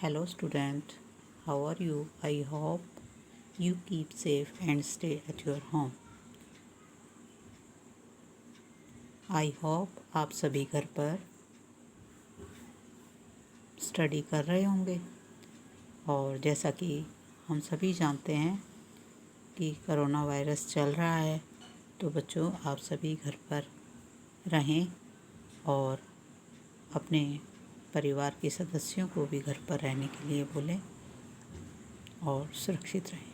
Hello student, how are you? I hope you keep safe and stay at your home. I hope आप सभी घर पर study कर रहे होंगे और जैसा कि हम सभी जानते हैं कि कोरोना वायरस चल रहा है, तो बच्चों आप सभी घर पर रहें और अपने परिवार के सदस्यों को भी घर पर रहने के लिए बोलें और सुरक्षित रहें.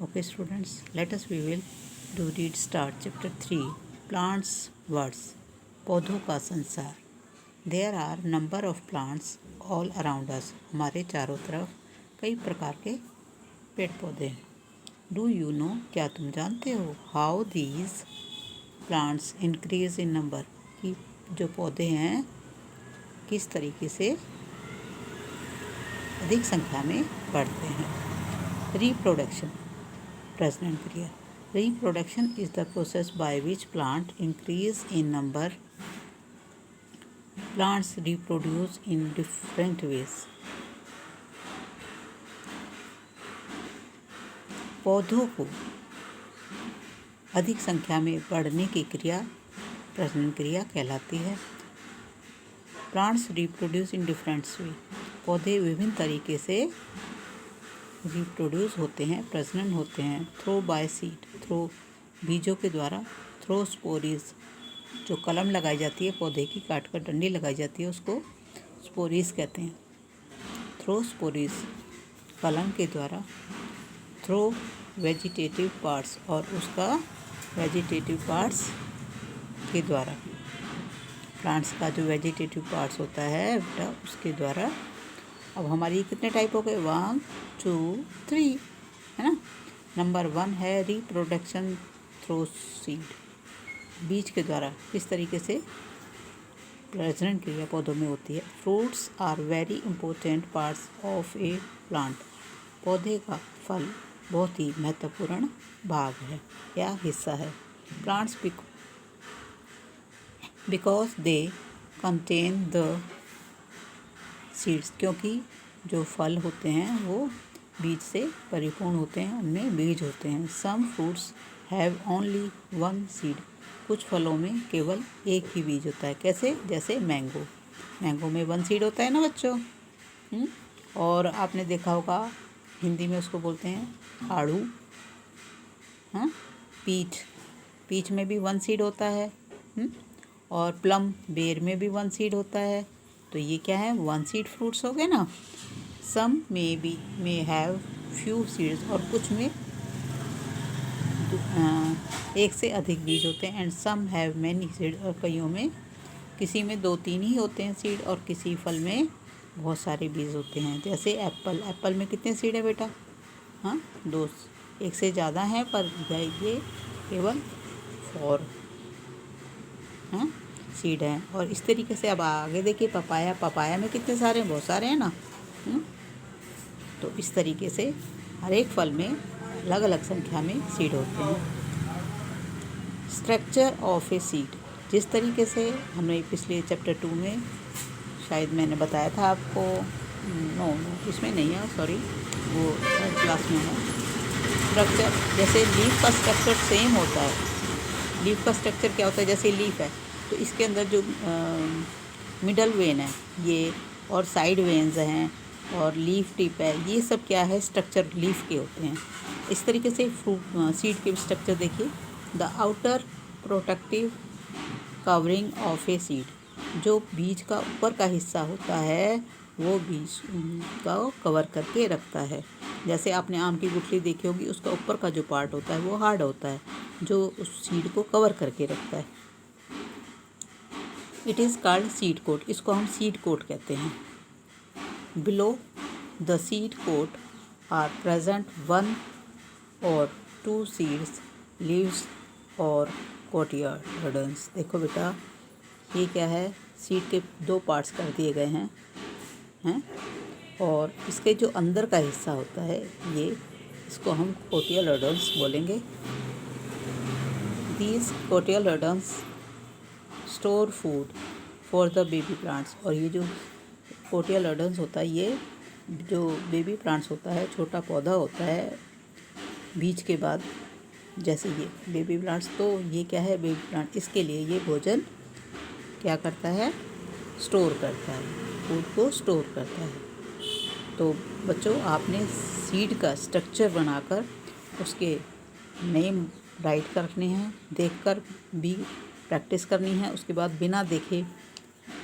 Okay students, we will start chapter 3 plants words. पौधों का संसार. There are number of plants all around us. हमारे चारों तरफ कई प्रकार के पेड़ पौधे हैं. Do you know, क्या तुम जानते हो, how these plants increase in number, कि जो पौधे हैं किस तरीके से अधिक संख्या में बढ़ते हैं. Reproduction. Present क्रिया. Reproduction is the process by which plant increase in number. Plants reproduce in different ways. पौधों को अधिक संख्या में बढ़ने की क्रिया प्रजनन क्रिया कहलाती है. Plants reproduce in different ways. पौधे विभिन्न तरीके से रिप्रोड्यूस होते हैं, प्रजनन होते हैं. थ्रो बाय सीड, थ्रो बीजों के द्वारा. थ्रो स्पोरीज, जो कलम लगाई जाती है पौधे की, काट कर डंडी लगाई जाती है, उसको स्पोरीज कहते हैं. थ्रो स्पोरीज, कलम के द्वारा. थ्रो वेजिटेटिव पार्ट्स, और उसका वेजिटेटिव पार्ट्स के द्वारा. प्लांट्स का जो वेजिटेटिव पार्ट्स होता है बेटा, उसके द्वारा. अब हमारी कितने टाइप हो गए, 1 2 3, है ना. नंबर 1 है रिप्रोडक्शन थ्रू सीड, बीज के द्वारा किस तरीके से प्रजनन क्रिया पौधों में होती है. Fruits are very important parts of a plant. पौधे का फल बहुत ही महत्वपूर्ण भाग है या हिस्सा है. Plants because they contain the seeds, क्योंकि जो फल होते हैं वो बीज से परिपूर्ण होते हैं, उनमें बीज होते हैं. Some fruits have only 1 seed. कुछ फलों में केवल एक ही बीज होता है. कैसे, जैसे मैंगो. मैंगो में 1 सीड होता है ना बच्चों. और आपने देखा होगा हिंदी में उसको बोलते हैं आड़ू. हाँ, पीच में भी 1 सीड होता है. और प्लम, बेर में भी 1 सीड होता है. तो ये क्या है, 1 सीड फ्रूट्स हो गए ना. Some may have few seeds, और कुछ में एक से अधिक बीज होते हैं. And some have many seed, और कईयों में किसी में 2-3 ही होते हैं सीड, और किसी फल में बहुत सारे बीज होते हैं. जैसे एप्पल में कितने सीड है बेटा, हाँ 2. एक से ज़्यादा हैं, पर ये केवल 4 सीड हैं. और इस तरीके से अब आगे देखिए, पपाया में कितने सारे हैं, बहुत सारे हैं ना. तो इस तरीके से हर एक फल में अलग अलग संख्या में सीड होते हैं. Structure of a seed. जिस तरीके से हमने पिछले चैप्टर 2 में शायद मैंने बताया था आपको, नो इसमें नहीं है, सॉरी, वो क्लास में है. स्ट्रक्चर, जैसे लीफ का स्ट्रक्चर सेम होता है. लीफ का स्ट्रक्चर क्या होता है, जैसे लीफ है तो इसके अंदर जो मिडल वेन है ये, और साइड वेन्स हैं, और लीफ टिप है, ये सब क्या है, स्ट्रक्चर लीफ के होते हैं. इस तरीके से फ्रूट सीड के स्ट्रक्चर देखिए. The outer protective covering of a seed. जो बीज का ऊपर का हिस्सा होता है वो बीज का कवर करके रखता है. जैसे आपने आम की गुठली देखी होगी, उसका ऊपर का जो पार्ट होता है वो हार्ड होता है, जो उस सीड को कवर करके रखता है. It is called seed coat. इसको हम सीड कोट कहते हैं. Below the seed coat are present 1 or 2 seeds, leaves और कोटियोडन्स. देखो बेटा, ये क्या है, सीड के 2 पार्ट्स कर दिए गए हैं और इसके जो अंदर का हिस्सा होता है ये, इसको हम कोटियोडन्स बोलेंगे. These cotyledons store food for the baby plants. और ये जो कोटिलेडोन्स होता है, ये जो बेबी प्लांट्स होता है, छोटा पौधा होता है बीज के बाद, जैसे ये बेबी प्लांट्स। तो ये क्या है, बेबी प्लांट, इसके लिए ये भोजन क्या करता है, स्टोर करता है, फूड को स्टोर करता है। तो बच्चों, आपने सीड का स्ट्रक्चर बनाकर उसके नेम राइट करने हैं, देखकर भी प्रैक्टिस करनी है। उसके बाद बिना देखे